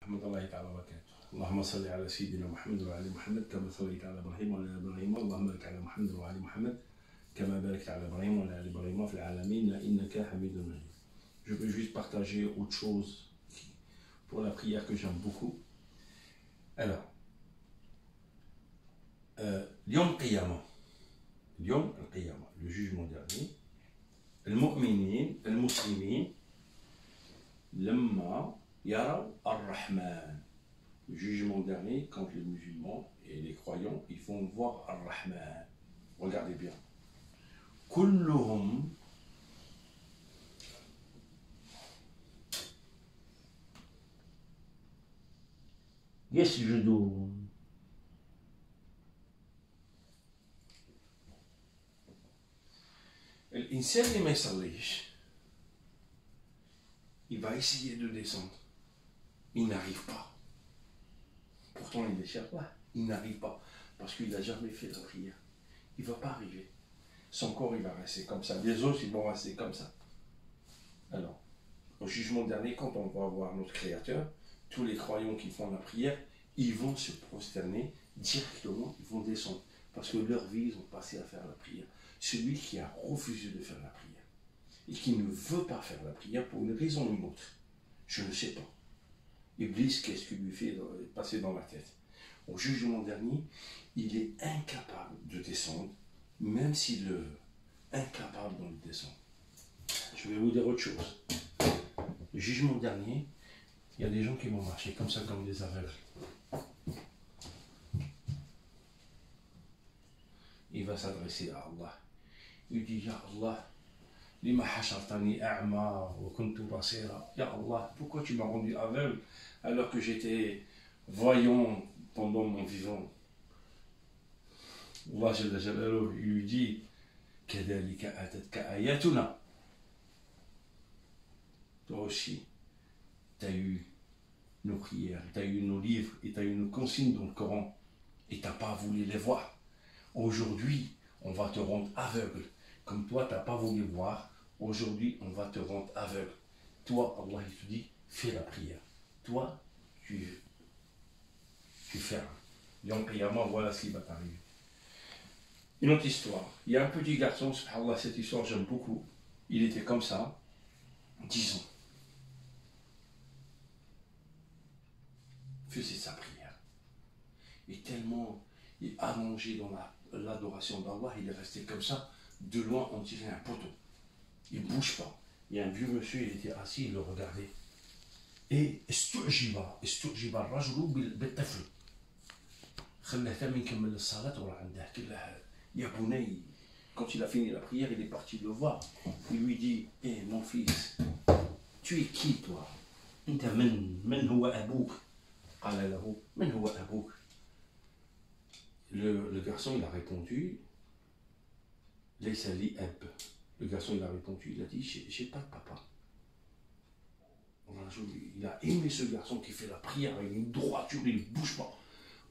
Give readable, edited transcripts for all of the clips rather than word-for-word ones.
رحمة الله تعالى وبركاته. اللهم صل على سيدنا محمد وعلى محمد كما صليت على ابراهيم وعلى ابراهيم، اللهم بارك على محمد وعلى محمد كما باركت على ابراهيم وعلى ابراهيم في العالمين انك حميد مجيد. Je veux juste partager autre chose pour la prière que j'aime beaucoup. Alors, اليوم القيامة، اليوم القيامة، le jugement dernier. المؤمنين المسلمين لما يروا الرحمن. Le jugement dernier, quand les musulmans et les croyants, ils vont voir Ar-Rahman. Regardez bien. كلهم يسجدون. الإنسان اللي ما يصليش il va essayer de descendre. Il n'arrive pas. Pourtant, il est cher là. Il n'arrive pas. Parce qu'il n'a jamais fait la prière. Il ne va pas arriver. Son corps, il va rester comme ça. Les os, ils vont rester comme ça. Alors, au jugement dernier, quand on va voir notre Créateur, tous les croyants qui font la prière, ils vont se prosterner directement, ils vont descendre. Parce que leur vie, ils ont passé à faire la prière. Celui qui a refusé de faire la prière et qui ne veut pas faire la prière pour une raison ou une autre, je ne sais pas. Iblis, qu'est-ce qu'il lui fait passer dans la tête? Au jugement dernier, il est incapable de descendre, même s'il le veut. Incapable de descendre. Je vais vous dire autre chose. Le jugement dernier, il y a des gens qui vont marcher comme ça, comme des aveugles. Il va s'adresser à Allah. Il dit, Ya Allah, lima hashartani a'ma wa kuntu basira. Ya Allah, pourquoi tu m'as rendu aveugle alors que j'étais voyant pendant mon vivant? Allah Jalla Jalaluhu, il lui dit, Kadhalika atatka ayatuna. Toi aussi, tu as eu nos prières, tu as eu nos livres, et tu as eu nos consignes dans le Coran, et tu n'as pas voulu les voir. Aujourd'hui, on va te rendre aveugle. Comme toi, tu n'as pas voulu voir, aujourd'hui, on va te rendre aveugle. Toi, Allah, il te dit, fais la prière. Toi, tu fermes. Yom Qiyamah, voilà ce qui va t'arriver. Une autre histoire. Il y a un petit garçon, subhanallah, cette histoire, j'aime beaucoup. Il était comme ça, 10 ans. Faisait sa prière. Et tellement il est allongé dans l'adoration d'Allah, il est resté comme ça, de loin on dirait un poteau. Il ne bouge pas. Il y a un vieux monsieur, il était assis, il le regardait. Et استعجب الرجل بالطفل. خلاه ثمن يكمل الصلاة ورا عنده كلها. يا بني, quand il a fini la prière, il est parti le voir. Il lui dit, eh mon fils, tu es qui toi? أنت من هو أبوك? قال له من هو أبوك? Le garçon, il a répondu, ليس لي أب. Le garçon, il a répondu, il a dit, j'ai pas de papa. Il a aimé ce garçon qui fait la prière avec une droiture, il ne bouge pas.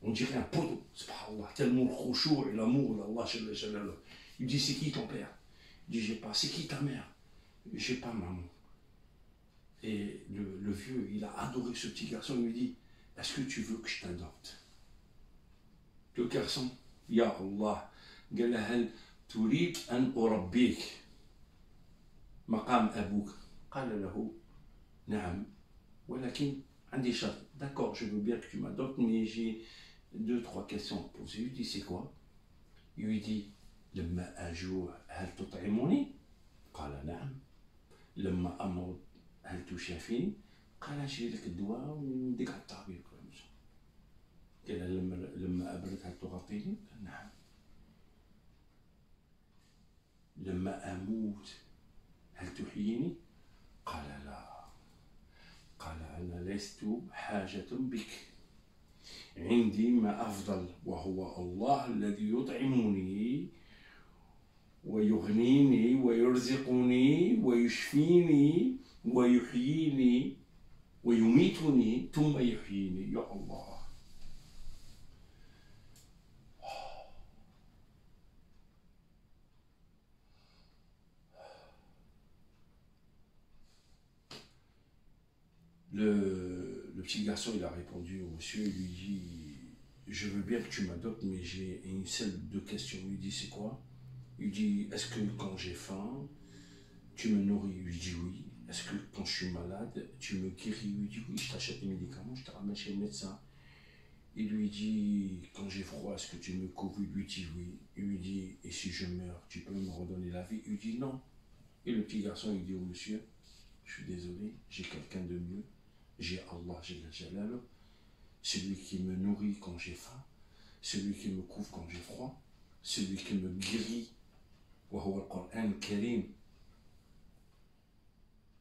On dirait un poteau, subhanallah, tellement le khushu' et l'amour d'Allah. Il dit, c'est qui ton père? Il dit, j'ai pas. C'est qui ta mère? J'ai pas maman. Et le vieux, il a adoré ce petit garçon, il lui dit, est-ce que tu veux que je t'adopte? Le garçon, Ya Allah, قال له هل تريد أن أربيك مقام أبوك؟ قال له نعم ولكن عندي شرط. D'accord, je veux bien que tu m'adoptes, mais j'ai 2-3 questions à poser. Il lui dit, c'est quoi? Il lui dit, لما أجوع هل تطعمني؟ قال نعم. لما أمرض هل تشافيني؟ قال أجري لك الدواء ونديك على الطبيب. قال لما أبرد هل تغطيني؟ قال نعم. لما أموت هل تحييني؟ قال لا. قال أنا لست حاجة بك، عندي ما أفضل وهو الله الذي يطعمني ويغنيني ويرزقني ويشفيني ويحييني ويميتني ثم يحييني. يا الله. Le petit garçon, il a répondu au monsieur, il lui dit, je veux bien que tu m'adoptes, mais j'ai une seule de questions. Il lui dit, c'est quoi? Il lui dit, est-ce que quand j'ai faim, tu me nourris? Il lui dit oui. Est-ce que quand je suis malade, tu me guéris? Il lui dit oui, je t'achète des médicaments, je te ramène chez le médecin. Il lui dit, quand j'ai froid, est-ce que tu me couvres? Il lui dit oui. Il lui dit, et si je meurs, tu peux me redonner la vie? Il lui dit non. Et le petit garçon, il dit au monsieur, je suis désolé, j'ai quelqu'un de mieux. J'ai Allah, j'ai le Jalal, celui qui me nourrit quand j'ai faim, celui qui me couvre quand j'ai froid, celui qui me guérit. وهو القرآن الكريم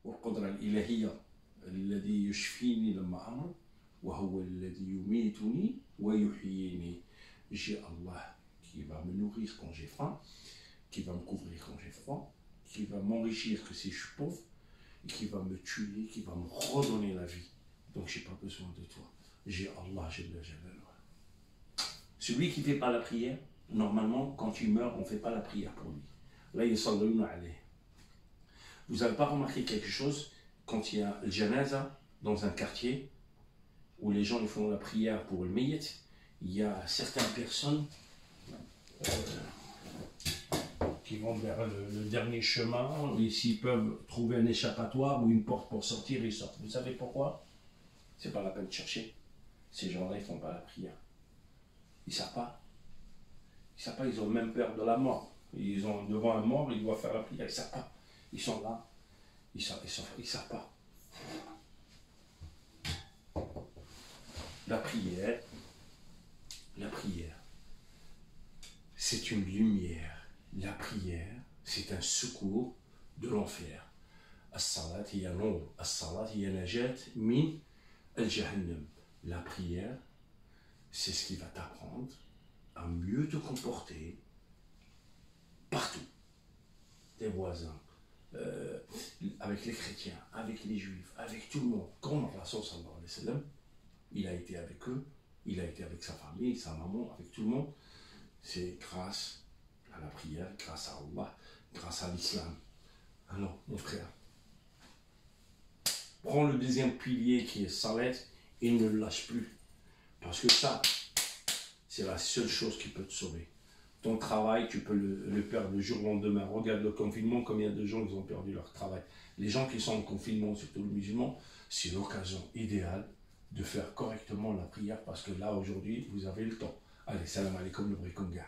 والقدرة الإلهية الذي يشفيني لما أمر وهو الذي يميتني ويحييني. J'ai Allah qui va me nourrir quand j'ai faim, qui va me couvrir quand j'ai froid, qui va m'enrichir que si je suis pauvre, et qui va me tuer, qui va me redonner la vie. Donc j'ai pas besoin de toi. J'ai Allah, j'ai le Jalal. Celui qui ne fait pas la prière, normalement, quand il meurt, on ne fait pas la prière pour lui. Là, il s'en aller. Vous n'avez pas remarqué quelque chose quand il y a le janaza dans un quartier où les gens ils font la prière pour le mayyit, il y a certaines personnes qui vont vers le dernier chemin et s'ils peuvent trouver un échappatoire ou une porte pour sortir, ils sortent. Vous savez pourquoi? C'est pas la peine de chercher. Ces gens-là, ils ne font pas la prière. Ils ne savent pas. Ils ne savent pas, ils ont même peur de la mort. Ils ont devant un mort, ils doivent faire la prière. Ils ne savent pas. Ils sont là. Ils ne savent pas. La prière, c'est une lumière. La prière, c'est un secours de l'enfer. As-salat hiya nur, as-salat hiya najat min al-jahannam. La prière, c'est ce qui va t'apprendre à mieux te comporter partout. Tes voisins, avec les chrétiens, avec les juifs, avec tout le monde. Quand le Rasoul sallallahu alayhi wa sallam, il a été avec eux, il a été avec sa famille, sa maman, avec tout le monde. C'est grâce à la prière, grâce à Allah, grâce à l'islam. Alors, mon frère, prends le deuxième pilier qui est salat et ne le lâche plus. Parce que ça, c'est la seule chose qui peut te sauver. Ton travail, tu peux le perdre le jour au lendemain. Regarde le confinement, combien de gens ils ont perdu leur travail. Les gens qui sont en confinement, surtout les musulmans, c'est l'occasion idéale de faire correctement la prière parce que là, aujourd'hui, vous avez le temps. Allez, salam alaikum le brikonga.